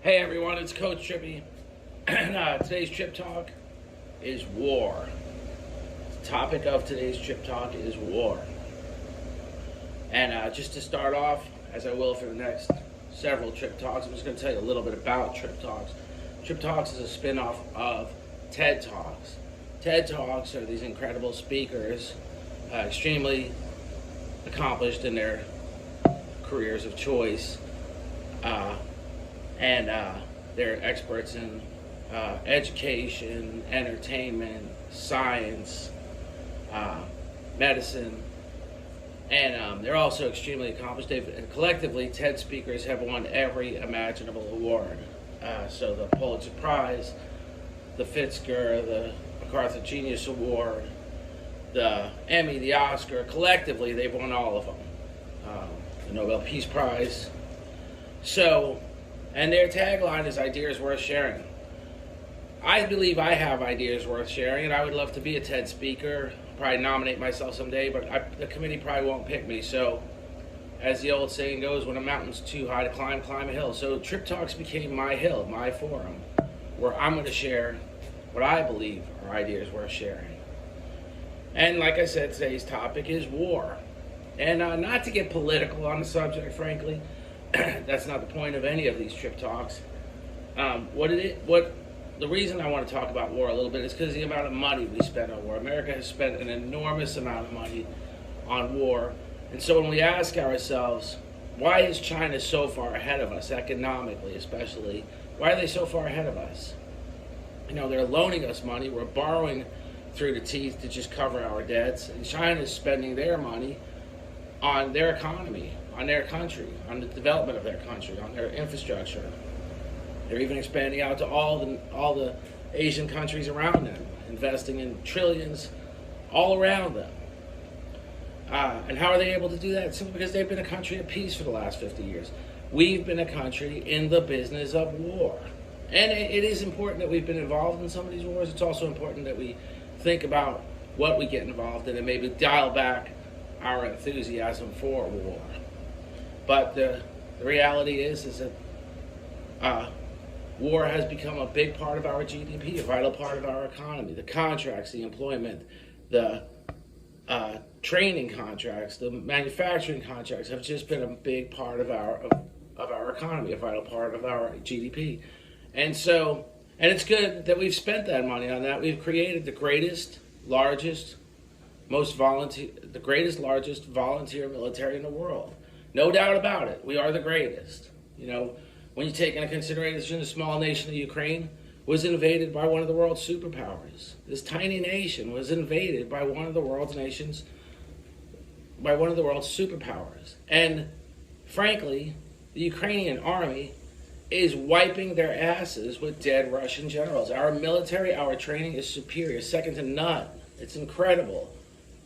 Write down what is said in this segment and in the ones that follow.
Hey everyone, it's Coach Trippi. And today's Tripp Talk is war. The topic of today's Tripp Talk is war. And just to start off, as I will for the next several Tripp Talks, I'm just going to tell you a little bit about Tripp Talks. Tripp Talks is a spin-off of TED Talks. TED Talks are these incredible speakers, extremely accomplished in their careers of choice. And they're experts in education, entertainment, science, medicine, and they're also extremely accomplished. Collectively, TED speakers have won every imaginable award. So the Pulitzer Prize, the Fitzger, the MacArthur Genius Award, the Emmy, the Oscar. Collectively, they've won all of them. The Nobel Peace Prize. And their tagline is ideas worth sharing. I believe I have ideas worth sharing, and I would love to be a TED speaker. Probably nominate myself someday, but the committee probably won't pick me. So, as the old saying goes, when a mountain's too high to climb, climb a hill. So Tripp Talks became my hill, my forum, where I'm going to share what I believe are ideas worth sharing. And like I said, today's topic is war. And not to get political on the subject, frankly. That's not the point of any of these Tripp Talks. The reason I want to talk about war a little bit is because the amount of money we spend on war. America has spent an enormous amount of money on war. And so when we ask ourselves, why is China so far ahead of us, economically especially? Why are they so far ahead of us? They're loaning us money. We're borrowing through the teeth to just cover our debts. And China is spending their money on their economy, on their country, on the development of their country, on their infrastructure. They're even expanding out to all the Asian countries around them, investing in trillions all around them. And how are they able to do that? Simply because they've been a country of peace for the last 50 years. We've been a country in the business of war. And it is important that we've been involved in some of these wars. It's also important that we think about what we get involved in and maybe dial back our enthusiasm for war. But the reality is that war has become a big part of our GDP, a vital part of our economy. The contracts, the employment, the training contracts, the manufacturing contracts have just been a big part of our economy, a vital part of our GDP. And it's good that we've spent that money on that. We've created the greatest, largest volunteer military in the world. No doubt about it. We are the greatest. When you take into consideration the small nation of Ukraine was invaded by one of the world's superpowers. This tiny nation was invaded by one of the world's superpowers. And frankly, the Ukrainian army is wiping their asses with dead Russian generals. Our military, our training is superior, second to none. It's incredible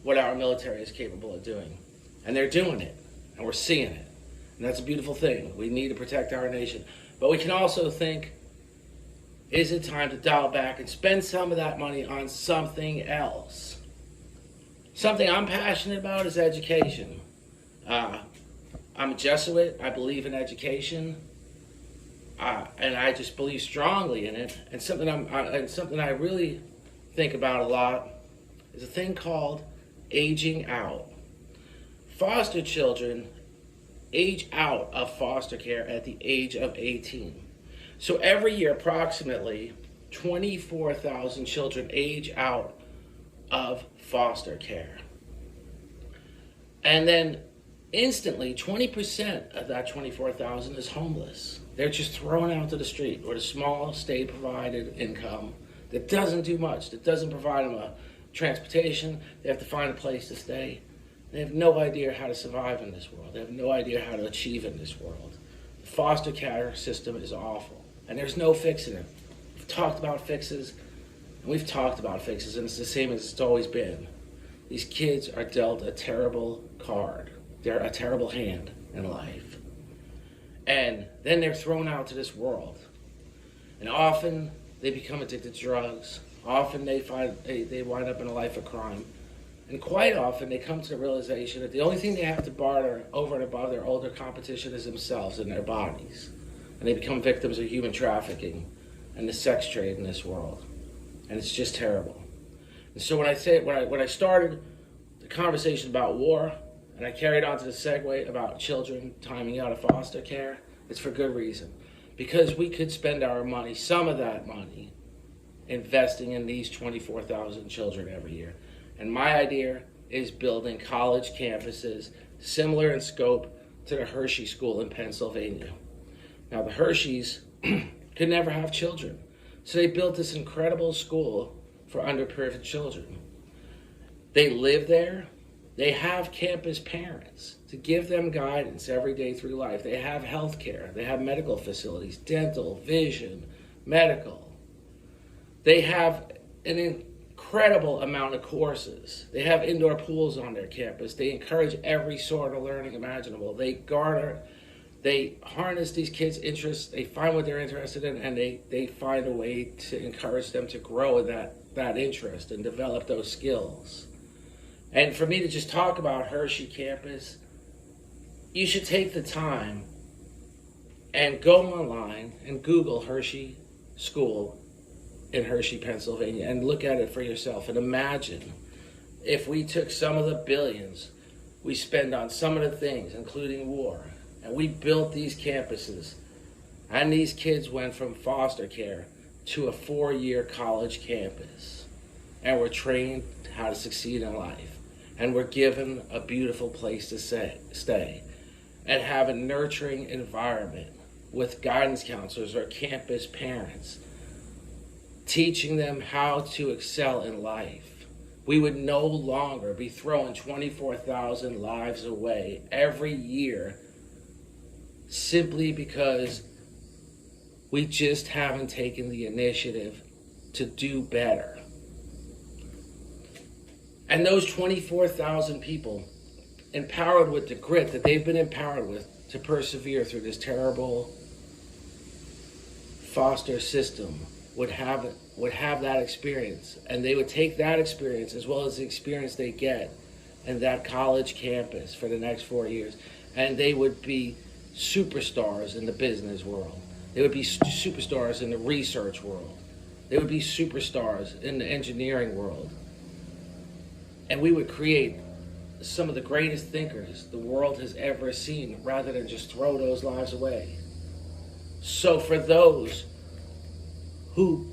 what our military is capable of doing. And they're doing it, and we're seeing it. And that's a beautiful thing. We need to protect our nation. But we can also think, is it time to dial back and spend some of that money on something else? Something I'm passionate about is education. I'm a Jesuit. I believe in education. And I just believe strongly in it. And something I really think about a lot is a thing called aging out. Foster children age out of foster care at the age of 18. So every year, approximately 24,000 children age out of foster care. And then instantly, 20% of that 24,000 is homeless. They're just thrown out to the street with a small state-provided income that doesn't do much, that doesn't provide them a transportation. They have to find a place to stay. They have no idea how to survive in this world. They have no idea how to achieve in this world. The foster care system is awful, and there's no fixing it. We've talked about fixes, and it's the same as it's always been. These kids are dealt a terrible card. They're a terrible hand in life. And then they're thrown out to this world. And often they become addicted to drugs. Often they wind up in a life of crime. And quite often they come to the realization that the only thing they have to barter over and above their older competition is themselves and their bodies. and they become victims of human trafficking and the sex trade in this world. And it's just terrible. And so when I started the conversation about war, and I carried on to the segue about children timing out of foster care, it's for good reason. Because we could spend our money, some of that money, investing in these 24,000 children every year. And my idea is building college campuses similar in scope to the Hershey School in Pennsylvania. Now, the Hersheys could never have children, so they built this incredible school for underprivileged children. They live there. They have campus parents to give them guidance every day through life. They have health care. They have medical facilities, dental, vision, medical. They have an incredible amount of courses. They have indoor pools on their campus. They encourage every sort of learning imaginable. They harness these kids' interests. They find what they're interested in, and they find a way to encourage them to grow in that interest and develop those skills. And for me to just talk about Hershey campus, you should take the time and go online and Google Hershey School in Hershey, Pennsylvania, and look at it for yourself and imagine if we took some of the billions we spend on some of the things, including war, and we built these campuses, and these kids went from foster care to a 4-year college campus, and were trained how to succeed in life, and were given a beautiful place to stay, and have a nurturing environment with guidance counselors or campus parents, teaching them how to excel in life. We would no longer be throwing 24,000 lives away every year simply because we just haven't taken the initiative to do better. And those 24,000 people, empowered with the grit that they've been empowered with to persevere through this terrible foster system, would have that experience, and they would take that experience as well as the experience they get in that college campus for the next 4 years, and they would be superstars in the business world. They would be superstars in the research world. They would be superstars in the engineering world. And we would create some of the greatest thinkers the world has ever seen rather than just throw those lives away. So for those who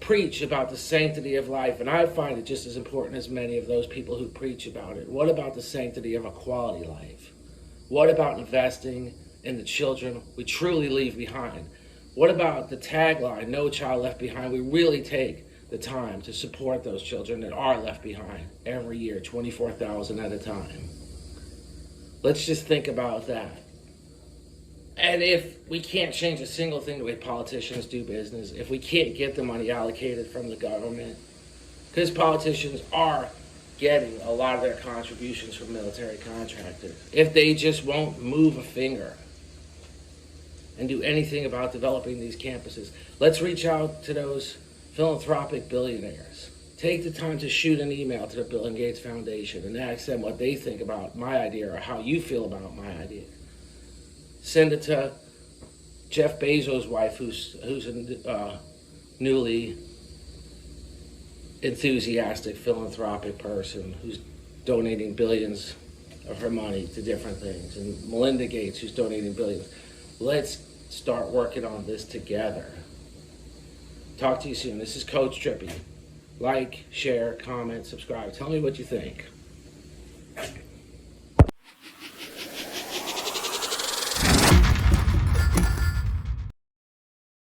preach about the sanctity of life, and I find it just as important as many of those people who preach about it, what about the sanctity of a quality life? What about investing in the children we truly leave behind? What about the tagline, no child left behind? We really take the time to support those children that are left behind every year, 24,000 at a time. Let's just think about that. And if we can't change a single thing the way politicians do business, if we can't get the money allocated from the government, because politicians are getting a lot of their contributions from military contractors, if they just won't move a finger and do anything about developing these campuses, let's reach out to those philanthropic billionaires. Take the time to shoot an email to the Bill and Gates Foundation and ask them what they think about my idea or how you feel about my idea. Send it to Jeff Bezos' wife, who's a newly enthusiastic philanthropic person who's donating billions of her money to different things, and Melinda Gates, who's donating billions. Let's start working on this together. Talk to you soon. This is Coach Trippi. Like, share, comment, subscribe. Tell me what you think.